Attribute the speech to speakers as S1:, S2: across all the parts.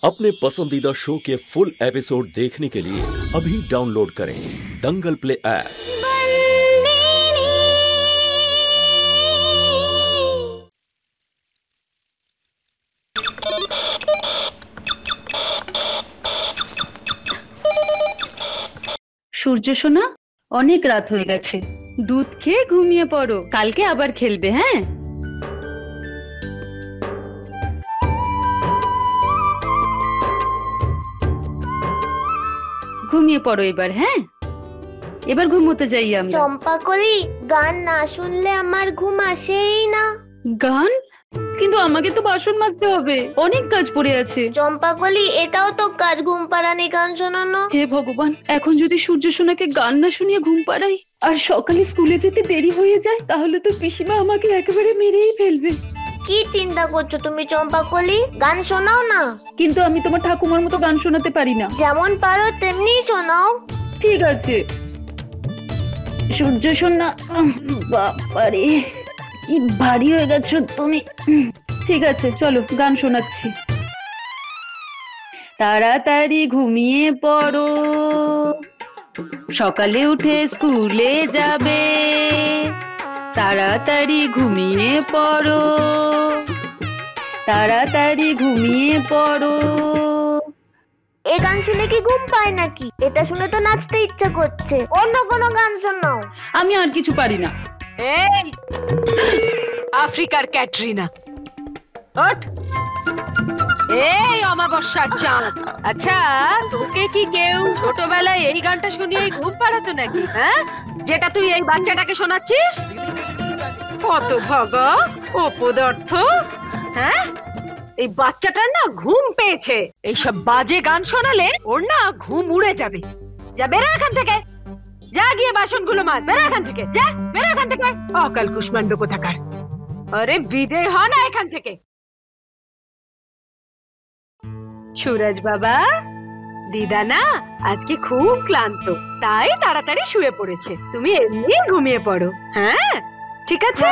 S1: अपने पसंदीदा शो के फुल एपिसोड देखने के लिए अभी डाउनलोड करें दंगल प्ले ऐप।
S2: সূর্য সোনা, অনেক রাত হয়ে গেছে, দুধ খেয়ে ঘুমিয়ে পড়ো, কালকে আবার খেলবে। হ্যাঁ, ঘুমিয়ে পড়ো এবার। হ্যাঁ, এবার ঘুমোতে যাই আমরা।
S3: চম্পাকলি, গান না শুনলে আমার ঘুম আসেই না।
S2: গান? কিন্তু আমাকে তো বাসন মাজতে হবে, অনেক কাজ পড়ে আছে।
S3: চম্পাকলি, এটাও তো কাজ, ঘুম পাড়ানি গান শোনানো।
S2: হে ভগবান, এখন যদি সূর্য সোনাকে গান না শুনিয়ে ঘুম পাড়াই আর সকালে স্কুলে যেতে দেরি হয়ে যায়, তাহলে তো পিসিমা আমাকে একেবারে মেরেই ফেলবে।
S3: কি চিন্তা করছো তুমি চম্পাকলি? গান শোনাও না।
S2: কিন্তু আমি তোমার ঠাকুমার মতো গান শোনাতে পারি না।
S3: যেমন পারো তেমনি শোনাও।
S2: ঠিক আছে সূর্য সোনা। বাবারে, কি ভারী হয়ে গেছো তুমি। ঠিক আছে, চলো গান শোনাচ্ছি। তাড়াতাড়ি ঘুমিয়ে পড়ো, সকালে উঠে স্কুলে যাবে। তাড়াতাড়ি ঘুমিয়ে পড়ো, তাড়াতাড়ি ঘুমিয়ে পড়ো।
S3: এ গান শুনে কি ঘুম পায় নাকি? এটা শুনে তো নাচতে ইচ্ছা করছে। অন্য কোনো গান শোনাও।
S2: আমি আর কিছু পারি না।
S4: এই আফ্রিকার ক্যাটরিনা, ওঠ। এই অমাবস্যার চাঁদ, আচ্ছা তোকে কি কেউ ছোটবেলায় এই গানটা শুনিয়ে ঘুম পাড়াতো নাকি? হ্যাঁ, যেটা তুই এই বাচ্চাটাকে শোনাচ্ছিস। কত ভাগা অপদার্থ। হ্যাঁ, এই বাচ্চাটার না ঘুম পেয়েছে। এইসব বাজে গান শোনালে ওর না ঘুম উড়ে যাবে। যা, বেরো এখান থেকে। যা গিয়ে বাসনগুলো মাজ। বেরো এখান থেকে, যা বেরো এখান থেকে। অকাল কুষ্মান্ড কোথাকার। আরে বিদেয় হ না এখান থেকে। সুরজ বাবা, দিদা না আজকে খুব ক্লান্ত, তাই তাড়াতাড়ি শুয়ে পড়েছে। তুমি এমনি ঘুমিয়ে পড়ো। হ্যাঁ, ঠিক আছে।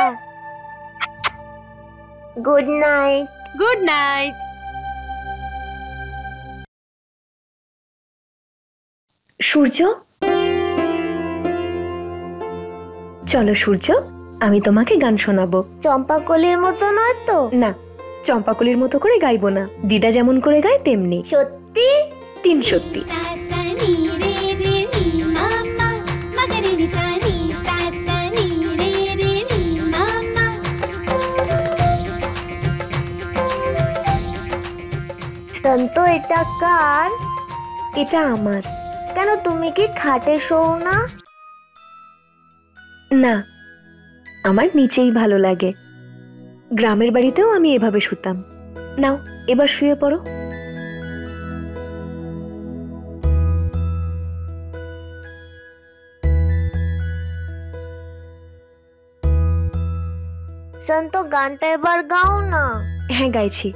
S3: Good night.
S4: Good night.
S5: Surya, চলো সূর্য, আমি তোমাকে গান শোনাবো।
S3: চম্পাকলির মতো নয় তো?
S5: না, চম্পাকলির মতো করে গাইবো না, দিদা যেমন করে গায় তেমনি।
S3: সত্যি?
S5: তিন সত্যি।
S3: শান্ত, এটা কার?
S5: এটা আমার।
S3: কেন, তুমি কি খাটে শোও না?
S5: না, আমার নিচেই ভালো লাগে। গ্রামের বাড়িতেও আমি এভাবে শুতাম। নাও, এবার শুয়ে পড়ো।
S3: শান্ত, গানটা এবার গাও না।
S5: হ্যাঁ, গাইছি।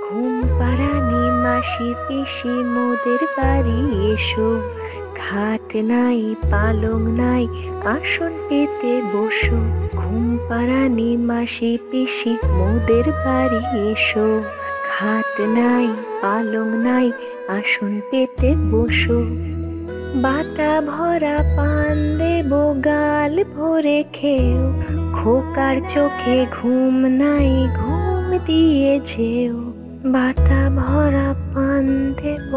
S5: ঘুম পাড়ানি মাসি পিসি মোদের বাড়ি এসো, খাট নাই পালং নাই আসন পেতে বসো। ঘুম পাড়ানি মাসি পিসি মোদের বাড়ি এসো, খাট নাই পালং নাই আসন পেতে বসো। বাটা ভরা পান দেব গাল ভরে খেও, খোকার চোখে ঘুম নাই ঘুম দিয়ে যেও। বাটা ভরা পান দেব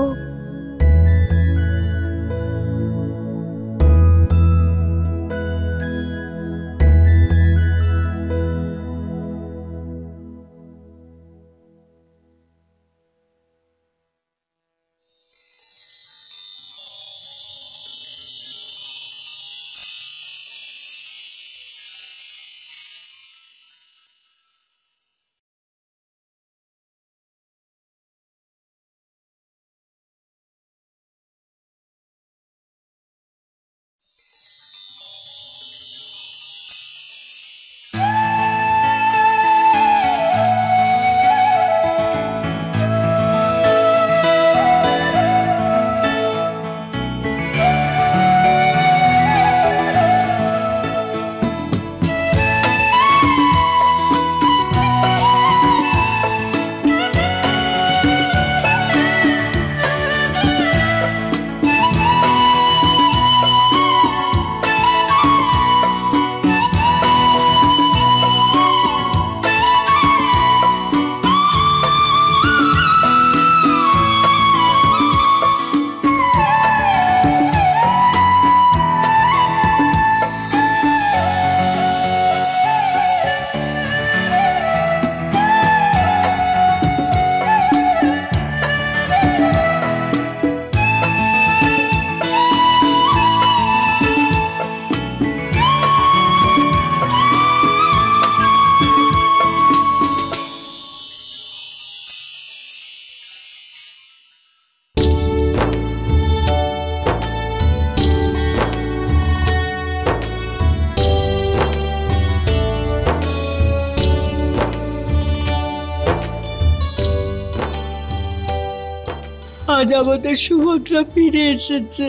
S6: আজ আমাদের সুভদ্রা ফিরে এসেছে।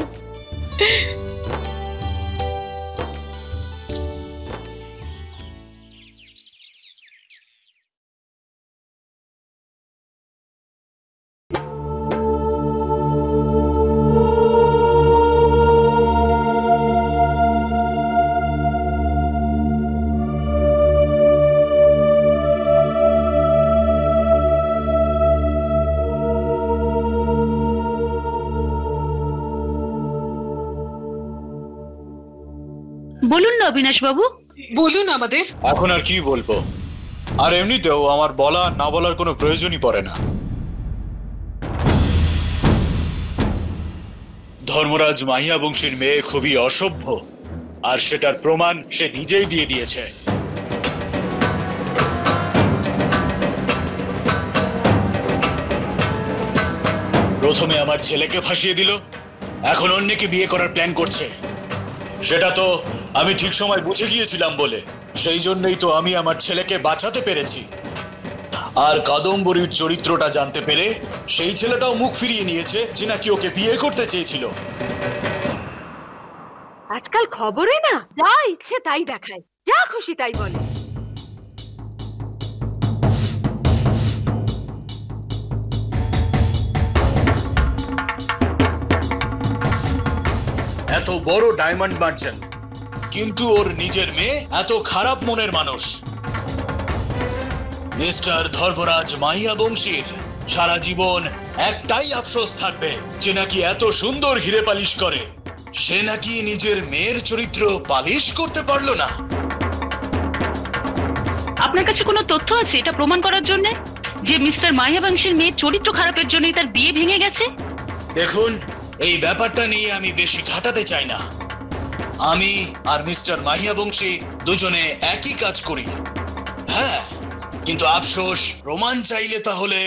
S2: বলুন না অবিনাশ বাবু।
S7: বলুন আমাদের।
S8: এখন আর কি বলবো, আর এমনিতেও আমার বলা না বলার কোনো প্রয়োজনই পড়ে না। ধর্মরাজ মাহিয়া বংশীর মেয়ে খুবই অসভ্য, আর সেটার প্রমাণ সে নিজেই দিয়ে দিয়েছে। প্রথমে আমার ছেলেকে ফাঁসিয়ে দিল, এখন অন্যকে বিয়ে করার প্ল্যান করছে। সেটা তো আমি ঠিক সময় বুঝে গিয়েছিলাম বলে, সেই জন্যই তো আমি আমার ছেলেকে বাঁচাতে পেরেছি। আর কাদম্বরীর চরিত্রটা জানতে পেরে সেই ছেলেটাও মুখ ফিরিয়ে নিয়েছে যে নাকি ওকে বিয়ে করতে চেয়েছিল।
S4: আজকাল খবরে না যা ইচ্ছে তাই দেখায়, যা খুশি তাই বলে।
S8: এত বড় ডায়মন্ড মার্চেন্ট, কিন্তু ওর নিজের মেয়ে এত খারাপ মনের মানুষ। মিস্টার ধর্মরাজ মাহিয়া বংশীর সারা জীবন একটাই আফসোস থাকবে যে নাকি এত সুন্দর হিরে পালিশ করে, সে নাকি নিজের মেয়ের চরিত্র পালিশ করতে পারলো না।
S2: আপনার কাছে কোনো তথ্য আছে এটা প্রমাণ করার জন্য যে মিস্টার মাহিয়া বংশীর মেয়ের চরিত্র খারাপের জন্যই তার বিয়ে ভেঙে গেছে?
S8: দেখুন, এই ব্যাপারটা নিয়ে আমি বেশি ঘাটাতে চাই না। আমি আর মিস্টার মাহিয়া বংশী দুজনে একই কাজ করি। হ্যাঁ, কিন্তু আফসোস প্রমাণ চাইলে তাহলে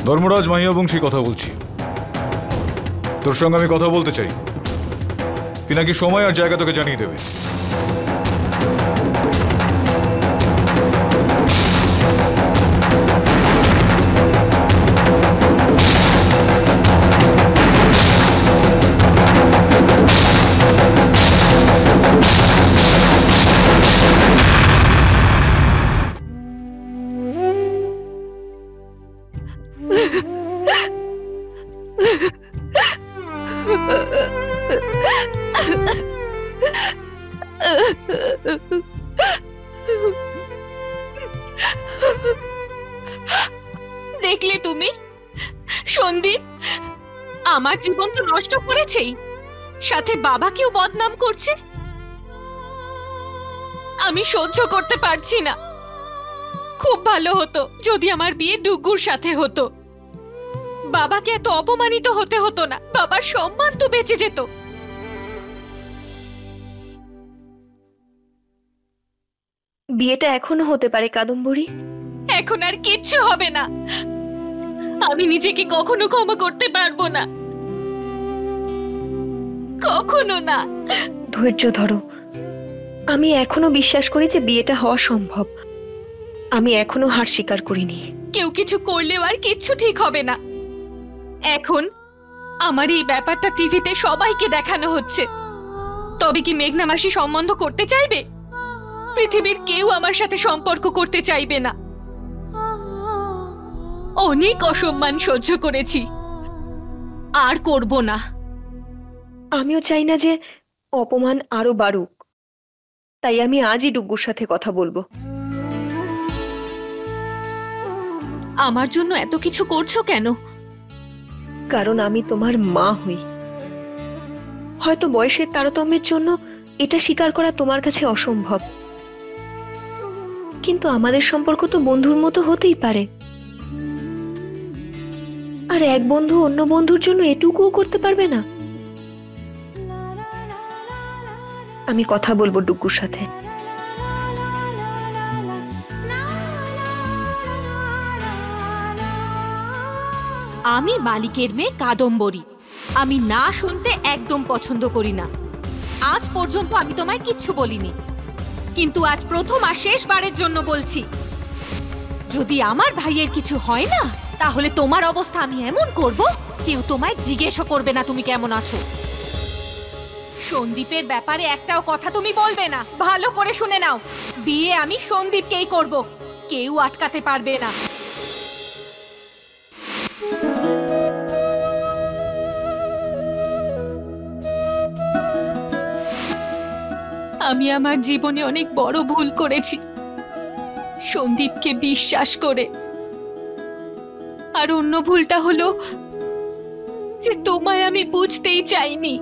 S9: ধর্মরাজ মাহিয়া বংশী কথা বলছি। তোর সঙ্গে আমি কথা বলতে চাই। তুই নাকি সময় আর জায়গা তোকে জানিয়ে দেবে।
S10: দেখলে তুমি সন্দীপ আমার জীবন তো নষ্ট করেছেই, সাথে বাবাকেও বদনাম করছে। আমি সহ্য করতে পারছি না। খুব ভালো হতো যদি আমার বিয়ে ডুগুর সাথে হতো। বাবাকে এত অপমানিত হতে হতো না, বাবার সম্মান তো বেঁচে যেত।
S5: বিয়েটা এখনো হতে পারে কাদম্বরী।
S10: এখন আর কিচ্ছু হবে না। আমি নিজেকে কখনো ক্ষমা করতে পারবো না, কখনো না।
S5: ধৈর্য ধরো। আমি এখনো বিশ্বাস করি যে বিয়েটা হওয়া সম্ভব। আমি এখনো হার স্বীকার করিনি।
S10: কেউ কিছু করলেও আর কিচ্ছু ঠিক হবে না। এখন আমার এই ব্যাপারটা টিভিতে সবাইকে দেখানো হচ্ছে। তবে কি মেঘনা মাসি সম্বন্ধ করতে চাইবে? পৃথিবীর কেউ আমার সাথে সম্পর্ক করতে চাইবে না। অনেক অসম্মান সহ্য করেছি, আর করব না।
S5: আমিও চাই না যে অপমান আরো বাড়ুক, তাই আমি আজই ডুগ্গুর সাথে কথা বলবো।
S10: আমার জন্য এত কিছু করছো কেন?
S5: কারণ আমি তোমার মা হই। হয়তো বয়সের তারতম্যের জন্য এটা স্বীকার করা তোমার কাছে অসম্ভব, কিন্তু আমাদের সম্পর্ক তো বন্ধুর মতো হতেই পারে। আর এক বন্ধু অন্য বন্ধুর জন্য এটুকুও করতে পারবে না? আমি কথা বলবো ডুগ্গুর সাথে।
S10: আমি মালিকের মেয়ে কাদম্বরী, আমি না শুনতে একদম পছন্দ করি না। আজ পর্যন্ত আমি তোমায় কিচ্ছু বলিনি, কিন্তু আজ প্রথম আর শেষবারের জন্য বলছি, যদি আমার ভাইয়ের কিছু হয় না তাহলে তোমার অবস্থা আমি এমন করব কেউ তোমায় জিজ্ঞেসও করবে না তুমি কেমন আছো। সন্দীপের ব্যাপারে একটাও কথা তুমি বলবে না, ভালো করে শুনে নাও। বিয়ে আমি সন্দীপকেই করব, কেউ আটকাতে পারবে না। আমি আমার জীবনে অনেক বড় ভুল করেছি, সন্দীপকে বিশ্বাস করে। আর অন্য ভুলটা হলো যে তোমায় আমি বুঝতেই চাইনি।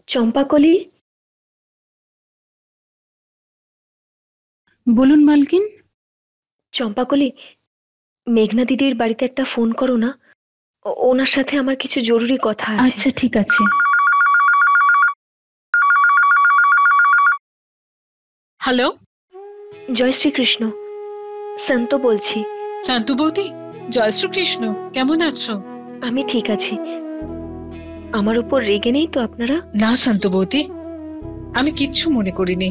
S5: চম্পাকলি,
S2: বলুন মালকিন।
S5: চম্পাকলি, মেঘনা দিদির বাড়িতে একটা ফোন করো না, ওনার সাথে আমার কিছু জরুরি কথা আছে।
S2: আচ্ছা ঠিক আছে।
S6: হ্যালো,
S5: জয় শ্রীকৃষ্ণ, শান্ত বলছি।
S6: শান্তু বৌদি, জয় শ্রীকৃষ্ণ, কেমন আছো?
S5: আমি ঠিক আছি। আমার উপর রেগে নেই তো আপনারা?
S6: না শান্তু বৌদি, আমি কিচ্ছু মনে করিনি।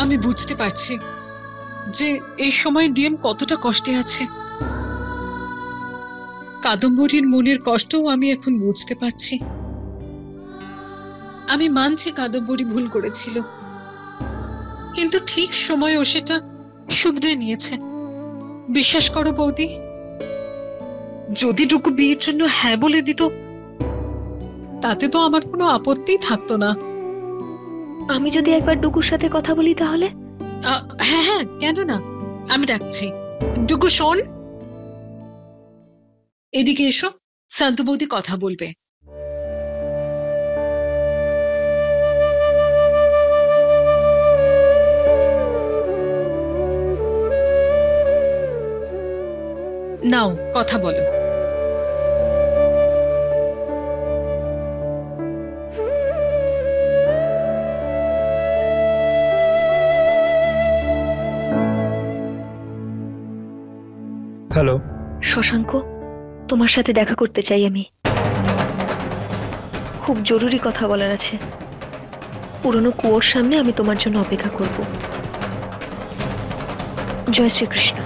S6: আমি বুঝতে পারছি যে এই সময় ডিএম কতটা কষ্টে আছে। কাদম্বরীর মনের কষ্টও আমি এখন বুঝতে পারছি। আমি মানছি কাদম্বরী ভুল করেছিল, কিন্তু ঠিক সময় ও সেটা শুধরে নিয়েছে। বিশ্বাস করো বৌদি, যদি ডুগু বিয়ের জন্য হ্যাঁ বলে দিত তাতে তো আমার কোনো আপত্তিই থাকতো না।
S5: আমি যদি একবার ডুগুর সাথে কথা বলি তাহলে?
S6: হ্যাঁ হ্যাঁ, কেন না, আমি ডাকছি। ডুগু শোন, এদিকে এসো, শান্তু বৌদি কথা বলবে। নাও কথা বলো।
S7: হ্যালো
S5: শশাঙ্ক, তোমার সাথে দেখা করতে চাই আমি। খুব জরুরি কথা বলার আছে। পুরনো কুয়োর সামনে আমি তোমার জন্য অপেক্ষা করব। জয় শ্রীকৃষ্ণ।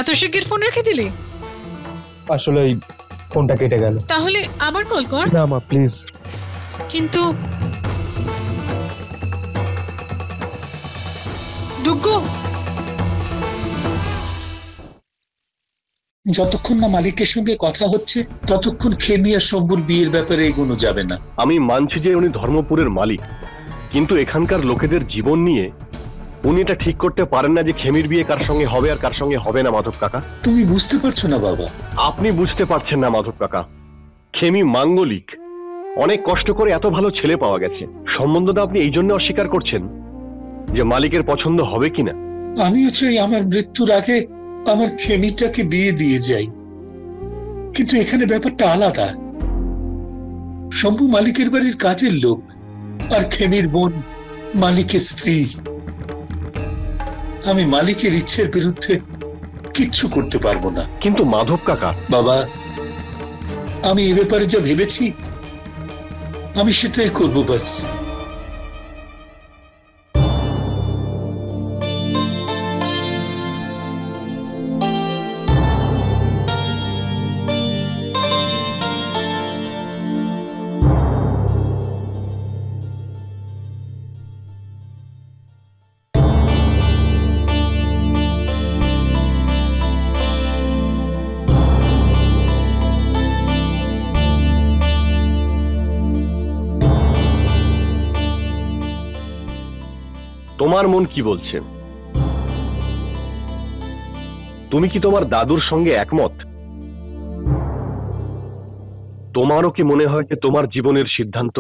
S6: এত শিগগির ফোন রেখে দিলি?
S7: আসলে ফোনটা কেটে গেল।
S6: তাহলে আবার কল কর।
S7: না মা, প্লিজ।
S6: কিন্তু ডুগু,
S11: যতক্ষণ না মালিকের সঙ্গে কথা হচ্ছে ততক্ষণ খেমি আর শম্ভুর বিয়ের ব্যাপারে এগোনো যাবে না।
S12: আমি মানছি যে উনি ধর্মপুরের মালিক, কিন্তু এখানকার লোকেদের জীবন নিয়ে উনি এটা ঠিক করতে পারেন না যে খেমির বিয়ে কার সঙ্গে হবে আর কার সঙ্গে হবে না। মাধব কাকা,
S11: তুমি বুঝতে পারছো না বাবা?
S12: আপনি বুঝতে পারছেন না মাধব কাকা। খেমি মাঙ্গলিক, অনেক কষ্ট করে এত ভালো ছেলে পাওয়া গেছে। সম্বন্ধটা আপনি এই জন্য অস্বীকার করছেন যে মালিকের পছন্দ হবে কিনা।
S11: আমিও চাই আমার মৃত্যুর আগে আমার খেমিটাকে বিয়ে দিয়ে যাই, কিন্তু এখানে ব্যাপারটা আলাদা। শম্ভু মালিকের বাড়ির কাজের লোক, আর খেমির বোন মালিকের স্ত্রী। আমি মালিকের ইচ্ছের বিরুদ্ধে কিচ্ছু করতে পারবো না।
S12: কিন্তু মাধব কাকা,
S11: বাবা, আমি এ ব্যাপারে যা ভেবেছি আমি সেটাই করবো, বাস।
S12: তোমার মন কি বলছে? তুমি কি তোমার দাদুর সঙ্গে একমত? তোমারও কি মনে হয় যে তোমার জীবনের সিদ্ধান্ত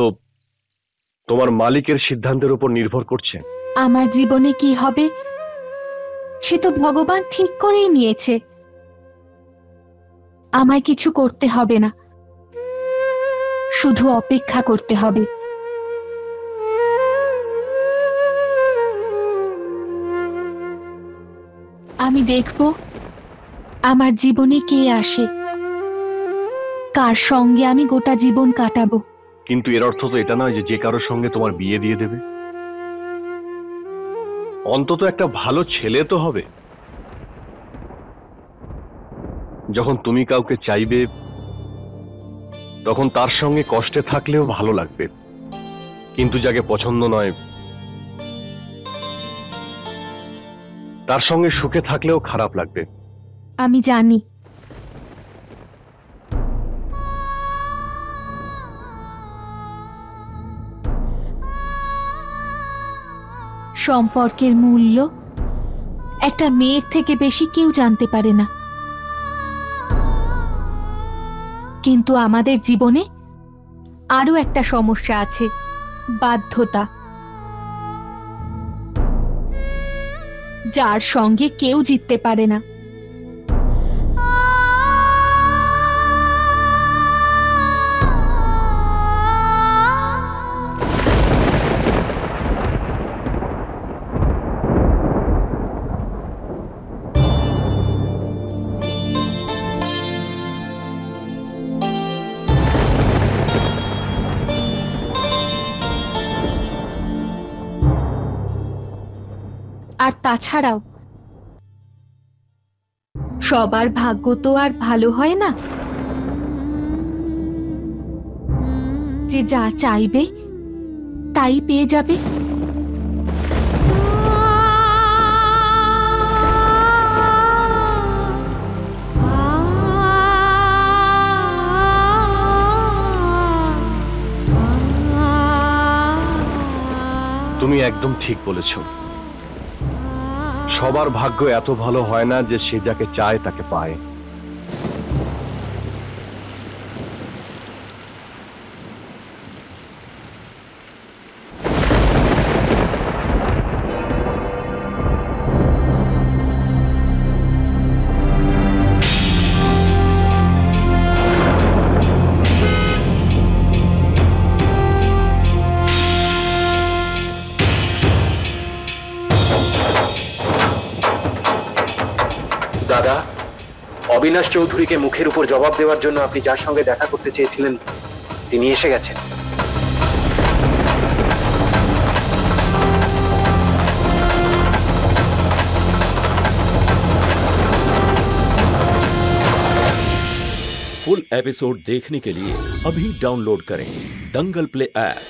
S12: তোমার মালিকের সিদ্ধান্তের উপর নির্ভর করছে?
S10: আমার জীবনে কি হবে সে তো ভগবান ঠিক করেই নিয়েছে।
S2: আমায় কিছু করতে হবে না, শুধু অপেক্ষা করতে হবে।
S10: আমি দেখব আমার জীবনে কে আসে, কার সঙ্গে আমি গোটা জীবন কাটাবো।
S12: কিন্তু এর অর্থ তো এটা নয় যে যে কারোর সঙ্গে তোমার বিয়ে দিয়ে দেবে। অন্তত একটা ভালো ছেলে তো হবে। যখন তুমি কাউকে চাইবে তখন তার সঙ্গে কষ্টে থাকলেও ভালো লাগবে, কিন্তু যাকে পছন্দ নয় তার সঙ্গে সুখে থাকলেও খারাপ লাগবে।
S10: আমি জানি। সম্পর্কের মূল্য একটা মেয়ের থেকে বেশি কেউ জানতে পারে না, কিন্তু আমাদের জীবনে আরো একটা সমস্যা আছে, বাধ্যতা, যার সঙ্গে কেউ জিততে পারে না। আর তাছাড়াও সবার ভাগ্য তো আর ভালো হয় না যে যা চাইবে তাই পেয়ে যাবে।
S12: তুমি একদম ঠিক বলেছো। সবার ভাগ্য এত ভালো হয় না যে সে যাকে চায় তাকে পায়।
S13: দাদা, অবিনাশ চৌধুরীকে মুখের উপর জবাব দেওয়ার জন্য আপনি যার সঙ্গে দেখা করতে চেয়েছিলেন তিনি এসে গেছেন।
S1: फुल एपिसोड देखने के लिए अभी डाउनलोड करें दंगल प्ले ऐप।